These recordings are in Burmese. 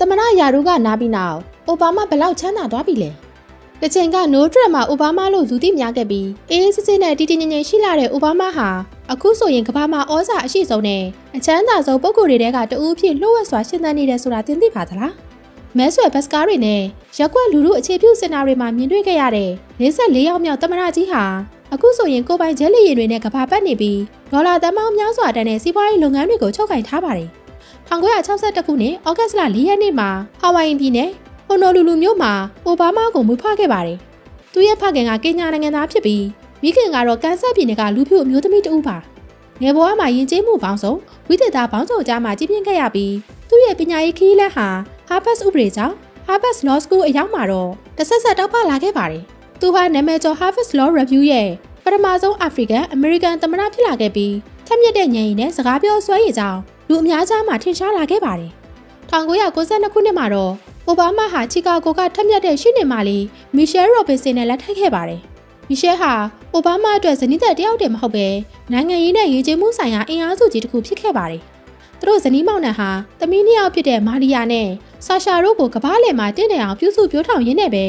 သမရယာရုကနားပြီးနောက်အိုဘားမားဘလောက်ချမ်းသာသွားပြီလဲ။တစ်ချိန်ကနိုးထရက်မှာအိုဘားမားလို့လူသိများခဲ့ပြီးအေးစစ်စစ်နဲ့တည်တည်ငြိမ်ငြိမ်ရှိလာတဲ့အိုဘားမားဟာအခုဆိုရင်ကမ္ဘာမှာဩဇာအရှိဆုံးနဲ့အချမ်းသာဆုံးပုဂ္ဂိုလ်တွေထဲကတဦးဖြစ်လှုပ်ဝက်စွာရှင်သန်နေတယ်ဆိုတာသင်သိပါသလား။မဲဆွယ်ဘတ်စကားတွေနဲ့ရက်ကွက်လူထုအခြေပြုစင်တာတွေမှာမြင်တွေ့ခဲ့ရတဲ့44ယောက်မြောက်သမရကြီးဟာအခုဆိုရင်ကိုပိုင်ဂျဲလီရင်တွေနဲ့ကဘာပတ်နေပြီးဒေါ်လာသန်းပေါင်းများစွာတန်းတဲ့စီးပွားရေးလုပ်ငန်းတွေကိုချုပ်ကိုင်ထားပါတယ်။1962ခုနှစ်ဩဂတ်စ်လ4ရက်နေ့မှာဟာဝိုင်ယန်ပြည်နယ်ဟိုနိုလူလူမြို့မှာအိုဘားမားကိုမွေးဖွားခဲ့ပါတယ်။သူရဲ့ဖခင်ကကင်ညာနိုင်ငံသားဖြစ်ပြီးမိခင်ကတော့ကန်ဆတ်ပြည်နယ်ကလူဖြူအမျိုးသမီးတဦးပါ။ငယ်ဘဝမှာယဉ်ကျေးမှုပေါင်းစုံဝိသေသပေါင်းစုံကြားမှာကြီးပြင်းခဲ့ရပြီးသူ့ရဲ့ပညာရေးခရီးလမ်းဟာဟာဗတ်ဥပဒေကျောင်း Harvard Law School အရောက်မှာတော့တဆက်ဆက်တောက်ပလာခဲ့ပါတယ်။သူဟာနာမည်ကျော် Harvard Law Review ရဲ့ပထမဆုံး African American သမ္မတဖြစ်လာခဲ့ပြီးထက်မြက်တဲ့ဉာဏ်ရည်နဲ့စကားပြောဆွဲရည်ကြောင်းလူအများကြားမှာထင်ရှားလာခဲ့ပါတယ်။1992ခုနှစ်မှာတော့အိုဘားမားဟာချီကာဂိုကထက်မြက်တဲ့ရှေ့နေမလေးမီရှဲရိုဘင်ဆင်နဲ့လက်ထပ်ခဲ့ပါတယ်။မီရှဲဟာအိုဘားမားအတွက်ဇနီးသက်တယောက်တည်းမဟုတ်ပဲနိုင်ငံရေးနဲ့ယဉ်ကျေးမှုဆိုင်ရာအင်အားစုကြီးတစ်ခုဖြစ်ခဲ့ပါတယ်။သူတို့ဇနီးမောင်နှံဟာသမီးနှစ်ယောက်ဖြစ်တဲ့မာရီယာနဲ့ဆာရှာတို့ကိုကဘားလယ်မှာတင့်တယ်အောင်ပြုစုပြောထောင်ရင်းနဲ့ပဲ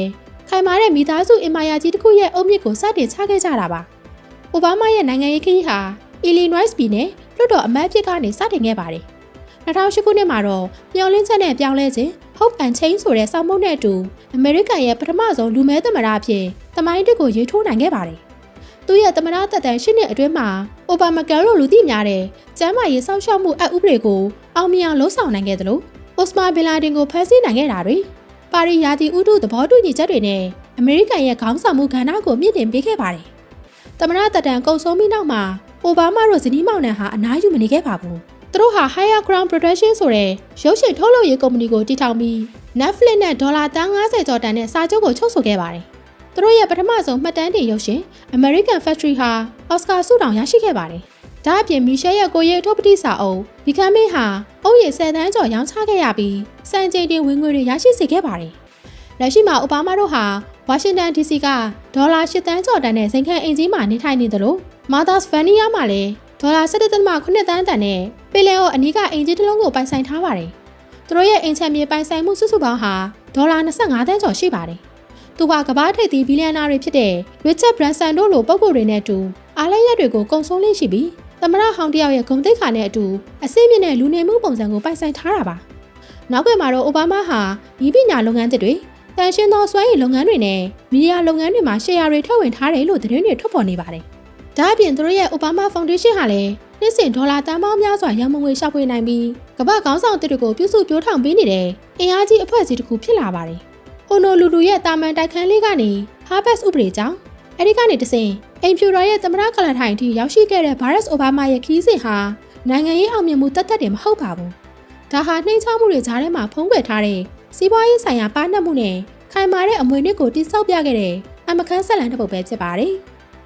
ခိုင်မာတဲ့မိသားစုအင်မာယာကြီးတစ်ခုရဲ့အုတ်မြစ်ကိုစတင်ချခဲ့ကြတာပါ။အိုဘားမားရဲ့နိုင်ငံရေးခရီးဟာအီလီနွိုက်စ်ပြည်နယ်လွှတ်တော်အမတ်အဖြစ်ကနေစတင်ခဲ့ပါတယ်။2008ခုနှစ်မှာတော့မျော်လင့်ချက်နဲ့ပြောင်းလဲခြင်း Hope and Change ဆိုတဲ့စာမုပ်နဲ့အတူအမေရိကန်ရဲ့ပထမဆုံးလူမဲသမ္မတအဖြစ်သမိုင်းတစ်ကိုရေးထိုးနိုင်ခဲ့ပါတယ်။သူရဲ့သမ္မတသက်တမ်း10နှစ်အတွင်းမှာအိုဘားမားကယ်လို့လူသိများတဲ့ကျန်းမာရေးစောင့်ရှောက်မှုအဥပဒေကိုအောင်မြင်အောင်လှုပ်ဆောင်နိုင်ခဲ့သလိုအိုစမာဘင်လာဒင်ကိုဖမ်းဆီးနိုင်ခဲ့တာတွေပါရီယာတီဥတုသဘောတူညီချက်တွေနဲ့အမေရိကန်ရဲ့ခေါင်းဆောင်မှုကဏ္ဍကိုမြင့်တင်ပေးခဲ့ပါတယ်။သမ္မတသက်တမ်းကုန်ဆုံးပြီးနောက်မှာအိုဘားမားတို့ဇနီးမောင်နှံဟာအနားယူမနေခဲ့ပါဘူး။သူတို့ဟာ Higher Ground Production ဆိုတဲ့ရုပ်ရှင်ထုတ်လုပ်ရေးကုမ္ပဏီကိုတည်ထောင်ပြီး Netflix နဲ့ဒေါ်လာ50ကျော်တန်တဲ့စာချုပ်ကိုချုပ်ဆိုခဲ့ပါတယ်။သူတို့ရဲ့ပထမဆုံးမှတ်တမ်းတင်ရုပ်ရှင် American Factory ဟာ Oscar ဆုတောင်ရရှိခဲ့ပါတယ်။ဒါအပြင်မီရှဲရဲ့ကိုရီးယားထုတ်ပတိစာအုပ် Becoming ဟာအုပ်ရည်10 သန်းကျော်ရောင်းချခဲ့ရပြီးစံချိန်တင်ဝင်ငွေတွေရရှိစေခဲ့ပါတယ်။လက်ရှိမှာအိုဘားမားတို့ဟာဝါရှင်တန် DC ကဒေါ်လာ8 သန်းကျော်တန်တဲ့ဇိမ်ခံအိမ်ကြီးမှာနေထိုင်နေသလိုမာသာစ်ဗန်နီးယားမှာလည်းဒေါ်လာ17.8 သန်းတန်နဲ့ပင်လယ်အော်အနီးကအင်ဂျင်တစ်လုံးကိုပိုင်ဆိုင်ထားပါတယ်။သူတို့ရဲ့အိမ်ချမ်းမြေပိုင်ဆိုင်မှုစုစုပေါင်းဟာဒေါ်လာ25 သန်းကျော်ရှိပါတယ်။သူကကမ္ဘာထိပ်သီးဘီလီယံနာတွေဖြစ်တဲ့ Richard Branson တို့လိုပုဂ္ဂိုလ်တွေနဲ့အတူအားလပ်ရက်တွေကိုကုံဆုံးလေးရှိပြီးသမ္မတဟောင်းတယောက်ရဲ့ဂုဏ်သိက္ခာနဲ့အတူအစိမ့်မြင့်တဲ့လူနေမှုပုံစံကိုပိုင်ဆိုင်ထားတာပါ။နောက်ကွယ်မှာတော့အိုဘားမားဟာဤပညာလုပ်ငန်းတွေတန်ရှင်းသောစွမ်းရည်လုပ်ငန်းတွေနဲ့မီဒီယာလုပ်ငန်းတွေမှာရှယ်ယာတွေထုတ်ဝင်ထားတယ်လို့သတင်းတွေထွက်ပေါ်နေပါတယ်။ဒါအပြင်သူတို့ရဲ့ Obama Foundation ဟာလည်းနှစ်စဉ်ဒေါ်လာတန်ပေါင်းများစွာရန်ပုံငွေရှာဖွေနိုင်ပြီးကမ္ဘာခေါင်းဆောင်တွေကိုပြုစုပြောထောင်ပေးနေတဲ့အင်အားကြီးအဖွဲ့အစည်းတစ်ခုဖြစ်လာပါတယ်။ဟိုနိုလူလူရဲ့တာမန်တိုက်ခန်းလေးကနေ Harvard ဥပဒေကျောင်းအဲဒီကနေတဆင့်အိမ်ဖြူတော်ရဲ့သမ္မတကလထိုင်အထိရောက်ရှိခဲ့တဲ့ Barack Obama ရဲ့ခရီးစဉ်ဟာနိုင်ငံရေးအောင်မြင်မှုတသက်တည်းမဟုတ်ပါဘူး။ဒါဟာနှိမ့်ချမှုတွေကြားထဲမှာဖုံးကွယ်ထားတဲ့စီးပွားရေးဆိုင်ရာပါနှက်မှုနဲ့ခိုင်မာတဲ့အမွေအနှစ်ကိုတိစောက်ပြခဲ့တဲ့အမခန်းဆက်လန်တစ်ပုဒ်ပဲဖြစ်ပါတယ်။